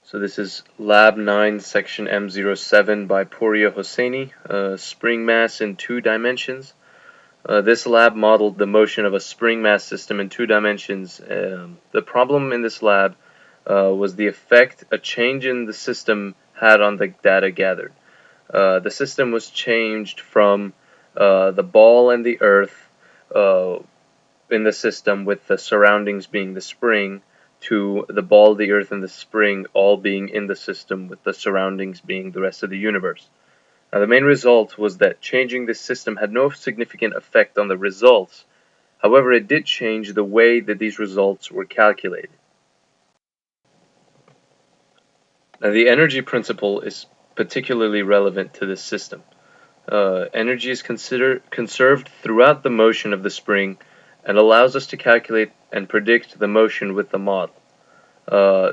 So this is Lab 9, Section M07 by Pouria Hosseini, spring mass in 2 dimensions. This lab modeled the motion of a spring mass system in 2 dimensions. The problem in this lab was the effect a change in the system had on the data gathered. The system was changed from the ball and the earth in the system, with the surroundings being the spring, to the ball, the earth, and the spring all being in the system, with the surroundings being the rest of the universe. Now, the main result was that changing this system had no significant effect on the results. However, it did change the way that these results were calculated. Now, the energy principle is particularly relevant to this system. Energy is conserved throughout the motion of the spring and allows us to calculate and predict the motion with the model.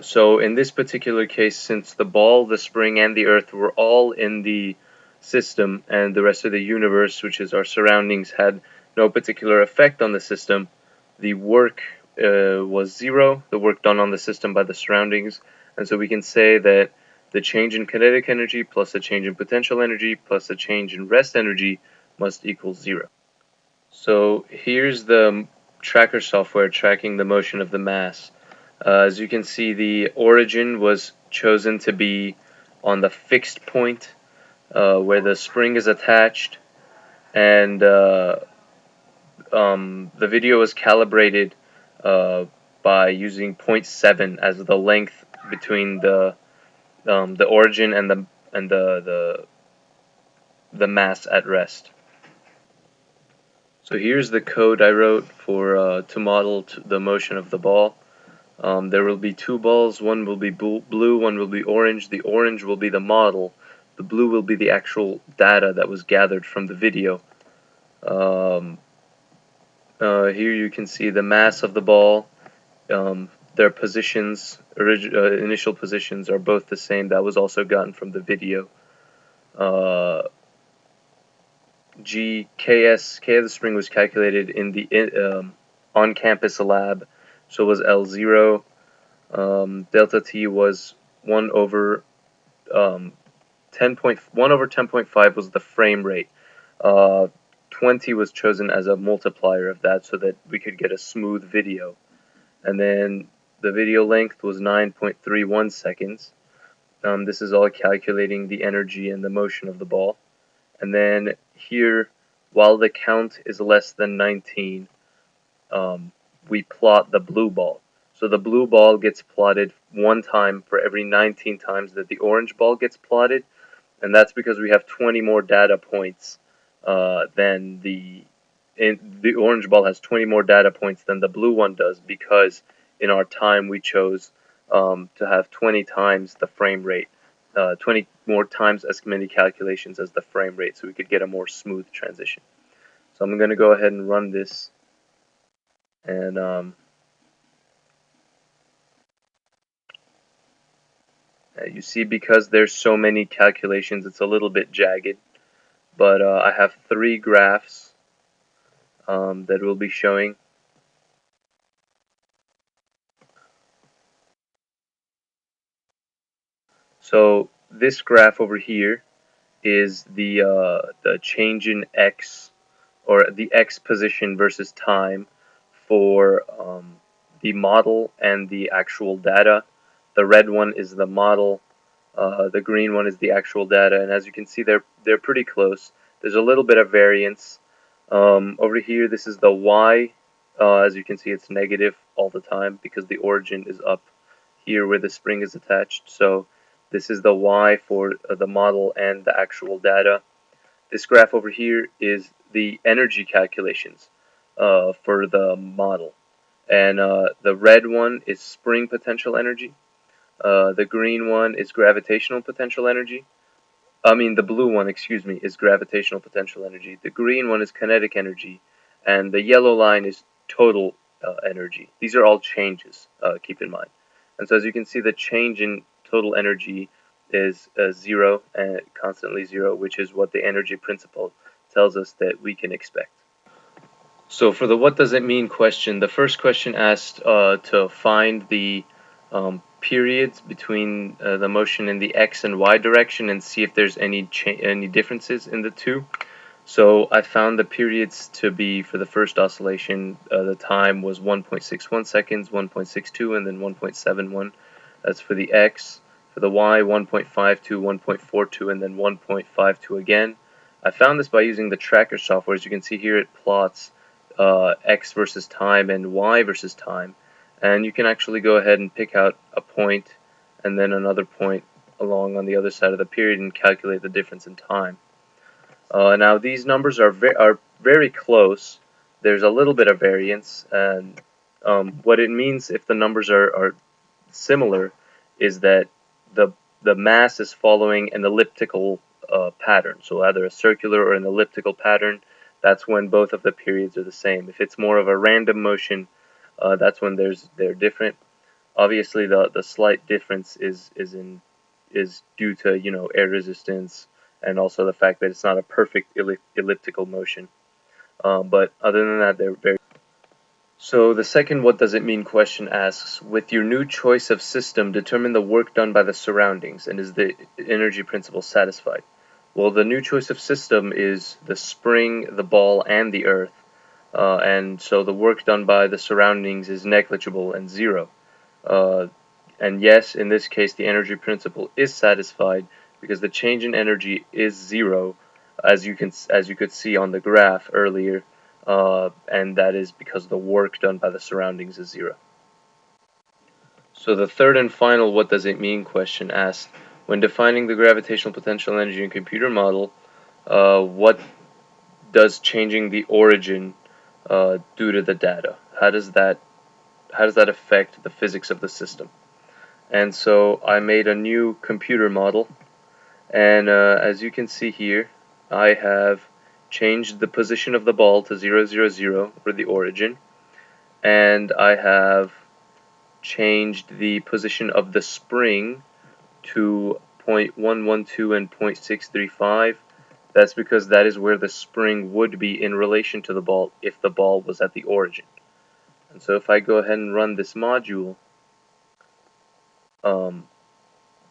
So in this particular case, since the ball, the spring, and the earth were all in the system, and the rest of the universe, which is our surroundings, had no particular effect on the system, the work was zero, the work done on the system by the surroundings, and so we can say that the change in kinetic energy plus a change in potential energy plus a change in rest energy must equal 0. So here's the tracker software tracking the motion of the mass. As you can see, the origin was chosen to be on the fixed point where the spring is attached, and the video was calibrated by using 0.7 as the length between the origin and the mass at rest. So here's the code I wrote for to model the motion of the ball. There will be 2 balls. One will be blue, one will be orange. The orange will be the model. The blue will be the actual data that was gathered from the video. Here you can see the mass of the ball. Their positions, initial positions, are both the same. That was also gotten from the video. K of the spring was calculated in the on-campus lab, so was L0. Delta T was 1 over 10.5 was the frame rate. 20 was chosen as a multiplier of that so that we could get a smooth video. And then the video length was 9.31 seconds. This is all calculating the energy and the motion of the ball. And then here, while the count is less than 19, we plot the blue ball. So the blue ball gets plotted 1 time for every 19 times that the orange ball gets plotted, and that's because we have 20 more data points than the orange ball has 20 more data points than the blue one does, because in our time we chose to have 20 times the frame rate, 20 more times as many calculations as the frame rate, so we could get a more smooth transition. So I'm going to go ahead and run this, and you see, because there's so many calculations, it's a little bit jagged, but I have 3 graphs that we'll be showing. So this graph over here is the change in x, or the x position versus time, for the model and the actual data. The red one is the model, the green one is the actual data, and as you can see, they're pretty close. There's a little bit of variance. Over here, this is the y. As you can see, it's negative all the time because the origin is up here where the spring is attached. So this is the y for the model and the actual data. This graph over here is the energy calculations for the model. And the red one is spring potential energy. The green one is gravitational potential energy. The blue one, excuse me, is gravitational potential energy. The green one is kinetic energy. And the yellow line is total energy. These are all changes, keep in mind. And so as you can see, the change in total energy is 0, and constantly 0, which is what the energy principle tells us that we can expect. So for the what does it mean question, the first question asked to find the periods between the motion in the x and y direction and see if there's any differences in the two. So I found the periods to be, for the first oscillation, the time was 1.61 seconds, 1.62, and then 1.71. That's for the x. For the y, 1.52, 1.42, and then 1.52 again. I found this by using the tracker software. As you can see here, it plots x versus time and y versus time. And you can actually go ahead and pick out a point and then another point along on the other side of the period and calculate the difference in time. Now these numbers are very close. There's a little bit of variance, and what it means if the numbers are similar is that the the mass is following an elliptical pattern. So either a circular or an elliptical pattern. That's when both of the periods are the same. If it's more of a random motion, that's when they're different. Obviously, the slight difference is due to, air resistance, and also the fact that it's not a perfect elliptical motion. But other than that, they're very. So the second "what does it mean" question asks, with your new choice of system, determine the work done by the surroundings, and is the energy principle satisfied? Well, the new choice of system is the spring, the ball, and the earth, and so the work done by the surroundings is negligible and zero. Uh, and yes, in this case, the energy principle is satisfied because the change in energy is zero, as you could see on the graph earlier, and that is because the work done by the surroundings is zero. So the third and final "what does it mean" question asks, when defining the gravitational potential energy in computer model, what does changing the origin do to the data? How does that affect the physics of the system? And so I made a new computer model, and as you can see here, I have changed the position of the ball to 0, 0, 0 for the origin, and I have changed the position of the spring to 0.112 and 0.635. That's because that is where the spring would be in relation to the ball if the ball was at the origin. And so if I go ahead and run this module,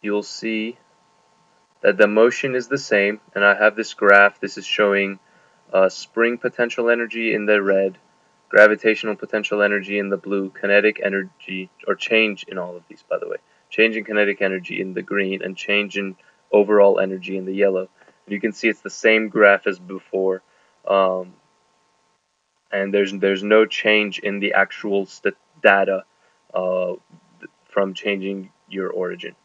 you'll see that the motion is the same, and I have this graph. This is showing spring potential energy in the red, gravitational potential energy in the blue, kinetic energy, or change in all of these, by the way, change in kinetic energy in the green, and change in overall energy in the yellow. And you can see it's the same graph as before, um, and there's no change in the actual data uh, from changing your origin.